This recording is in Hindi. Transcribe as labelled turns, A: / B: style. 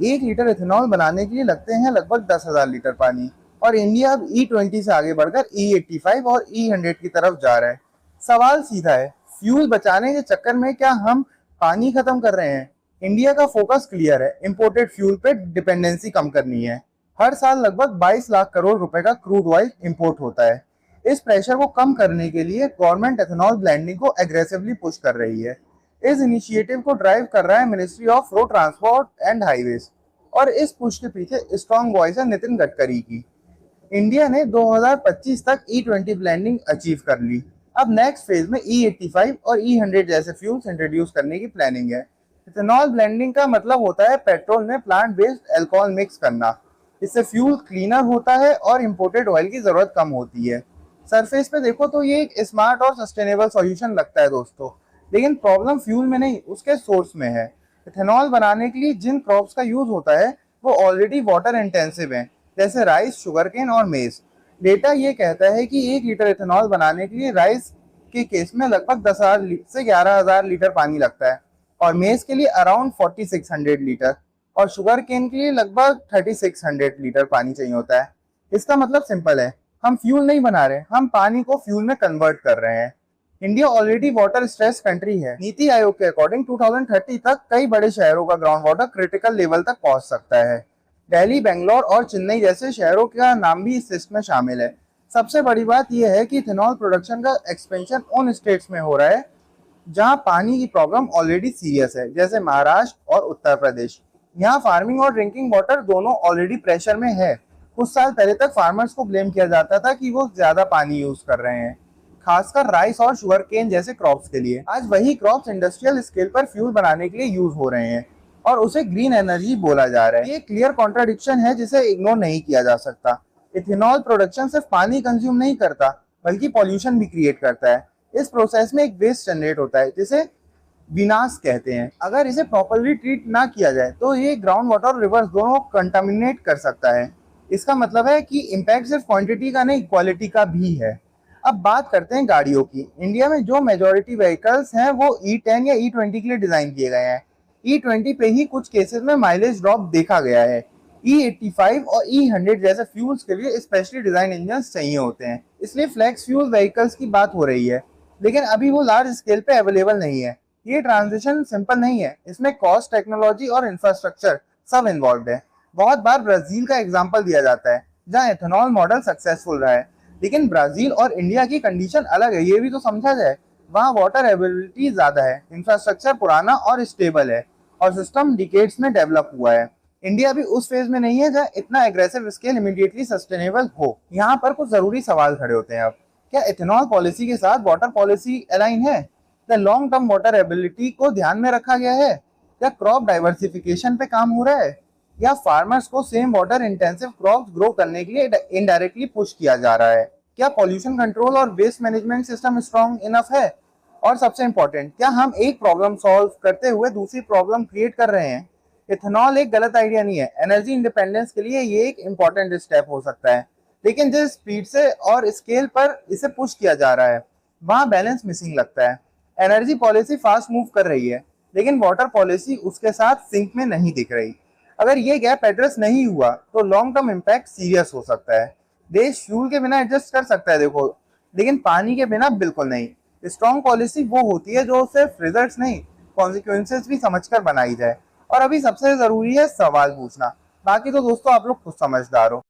A: 1 लीटर इथेनॉल बनाने के लिए लगते हैं लगभग 10,000 लीटर पानी। और इंडिया अब E20 से आगे बढ़कर E85 और E100 की तरफ जा रहा है। सवाल सीधा है, फ्यूल बचाने के चक्कर में क्या हम पानी खत्म कर रहे हैं? इंडिया का फोकस क्लियर है, इंपोर्टेड फ्यूल पे डिपेंडेंसी कम करनी है। हर साल लगभग 22 लाख करोड़ रुपए का क्रूड ऑयल इंपोर्ट होता है। इस प्रेशर को कम करने के लिए गवर्नमेंट एथेनॉल ब्लेंडिंग को एग्रेसिवली पुश कर रही है। इस इनिशिएटिव को ड्राइव कर रहा है ministry of road transport and highways, और इस पुश के पीछे स्ट्रॉन्ग वॉइस है नितिन गडकरी की। इंडिया ने 2025 तक E20 ब्लेंडिंग अचीव कर ली। अब नेक्स्ट फेज में E85 और E100 जैसे फ्यूल्स इंट्रोड्यूस करने की प्लानिंग है। इथेनॉल ब्लेंडिंग का मतलब होता है पेट्रोल में प्लांट बेस्ड अल्कोहल मिक्स करना। इससे फ्यूल क्लीनर होता है और इंपोर्टेड ऑयल की जरूरत कम होती है। सरफेस पे देखो तो ये एक स्मार्ट और सस्टेनेबल सॉल्यूशन लगता है दोस्तों, लेकिन प्रॉब्लम फ्यूल में नहीं, उसके सोर्स में है। इथेनॉल बनाने के लिए जिन क्रॉप्स का यूज होता है वो ऑलरेडी वाटर इंटेंसिव हैं, जैसे राइस, शुगरकेन और मेज। डेटा ये कहता है कि 1 लीटर इथेनॉल बनाने के लिए राइस के केस में लगभग 10,000 से 11,000 लीटर पानी लगता है, और मेज के लिए अराउंड 4600 लीटर, और शुगर केन के लिए लगभग 3600 लीटर पानी चाहिए होता है। इसका मतलब सिंपल है, हम फ्यूल नहीं बना रहे, हम पानी को फ्यूल में कन्वर्ट कर रहे हैं। India already water stress country है। नीति आयोग के अकॉर्डिंग 2030 तक कई बड़े शहरों का ग्राउंड वाटर क्रिटिकल लेवल तक पहुंच सकता है। दिल्ली, बेंगलोर और चेन्नई जैसे शहरों का नाम भी इस लिस्ट में शामिल है। सबसे बड़ी बात यह है कि इथेनॉल प्रोडक्शन का एक्सपेंशन उन स्टेट्स में हो रहा है जहां पानी की प्रॉब्लम ऑलरेडी सीरियस है, जैसे महाराष्ट्र और उत्तर प्रदेश। यहाँ फार्मिंग और ड्रिंकिंग वाटर दोनों ऑलरेडी प्रेशर में है। कुछ साल पहले तक फार्मर्स को ब्लेम किया जाता था कि वो ज्यादा पानी यूज कर रहे हैं, खासकर राइस और शुगर केन जैसे क्रॉप्स के लिए। आज वही क्रॉप्स इंडस्ट्रियल स्केल पर फ्यूल बनाने के लिए यूज हो रहे हैं और उसे ग्रीन एनर्जी बोला जा रहा है। ये क्लियर कॉन्ट्राडिक्शन है जिसे इग्नोर नहीं किया जा सकता। इथेनॉल प्रोडक्शन सिर्फ पानी कंज्यूम नहीं करता बल्कि पॉल्यूशन भी क्रिएट करता है। इस प्रोसेस में एक वेस्ट जनरेट होता है जिसे विनाश कहते हैं। अगर इसे प्रॉपरली ट्रीट ना किया जाए तो ये ग्राउंड वाटर और रिवर्स दोनों कंटामिनेट कर सकता है। इसका मतलब है कि इम्पैक्ट सिर्फ क्वांटिटी का नहीं, क्वालिटी का भी है। अब बात करते हैं गाड़ियों की। इंडिया में जो मेजॉरिटी व्हीकल्स हैं वो E10 या E20 के लिए डिजाइन किए गए हैं। E20 पे ही कुछ केसेस में माइलेज ड्रॉप देखा गया है। E85 और E100 जैसे फ्यूल्स के लिए स्पेशली डिजाइन इंजन चाहिए होते हैं, इसलिए फ्लेक्स फ्यूल व्हीकल्स की बात हो रही है, लेकिन अभी वो लार्ज स्केल पे अवेलेबल नहीं है। ये ट्रांजिशन सिंपल नहीं है, इसमें कॉस्ट, टेक्नोलॉजी और इंफ्रास्ट्रक्चर सब इन्वॉल्व है। बहुत बार ब्राजील का एग्जांपल दिया जाता है जहां एथेनॉल मॉडल सक्सेसफुल रहा है, लेकिन ब्राजील और इंडिया की कंडीशन अलग है, ये भी तो समझा जाए। वहाँ वाटर अवेलेबिलिटी ज्यादा है, इंफ्रास्ट्रक्चर पुराना और स्टेबल है, और सिस्टम डिकेड्स में डेवलप हुआ है। इंडिया भी उस फेज में नहीं है जहाँ इतना एग्रेसिव स्केल इमीडिएटली सस्टेनेबल हो। यहाँ पर कुछ जरूरी सवाल खड़े होते हैं। अब क्या इथेनॉल पॉलिसी के साथ वाटर पॉलिसी अलाइन है? क्या लॉन्ग टर्म वाटर एबिलिटी को ध्यान में रखा गया है? क्या क्रॉप डाइवर्सिफिकेशन पे काम हो रहा है? या फार्मर्स को same water intensive crops grow करने के लिए इनडायरेक्टली पुश किया जा रहा है? क्या पॉल्यूशन कंट्रोल और waste management system strong enough है? और सबसे इंपॉर्टेंट, क्या हम एक प्रॉब्लम सॉल्व करते हुए दूसरी प्रॉब्लम क्रिएट कर रहे हैं? इथेनॉल एक गलत आइडिया नहीं है, एनर्जी इंडिपेंडेंस के लिए ये एक इंपॉर्टेंट स्टेप हो सकता है, लेकिन जिस स्पीड से और स्केल पर इसे पुश किया जा रहा है वहां बैलेंस मिसिंग लगता है। एनर्जी पॉलिसी फास्ट मूव कर रही है, लेकिन वाटर पॉलिसी उसके साथ सिंक में नहीं दिख रही। अगर ये गैप एड्रेस नहीं हुआ तो लॉन्ग टर्म इम्पैक्ट सीरियस हो सकता है। देश फ्यूल के बिना एडजस्ट कर सकता है देखो, लेकिन पानी के बिना बिल्कुल नहीं। स्ट्रॉन्ग पॉलिसी वो होती है जो सिर्फ रिजल्ट्स नहीं, कॉन्सिक्वेंसेस भी समझकर बनाई जाए। और अभी सबसे जरूरी है सवाल पूछना, बाकी तो दोस्तों आप लोग खुद समझदार हो।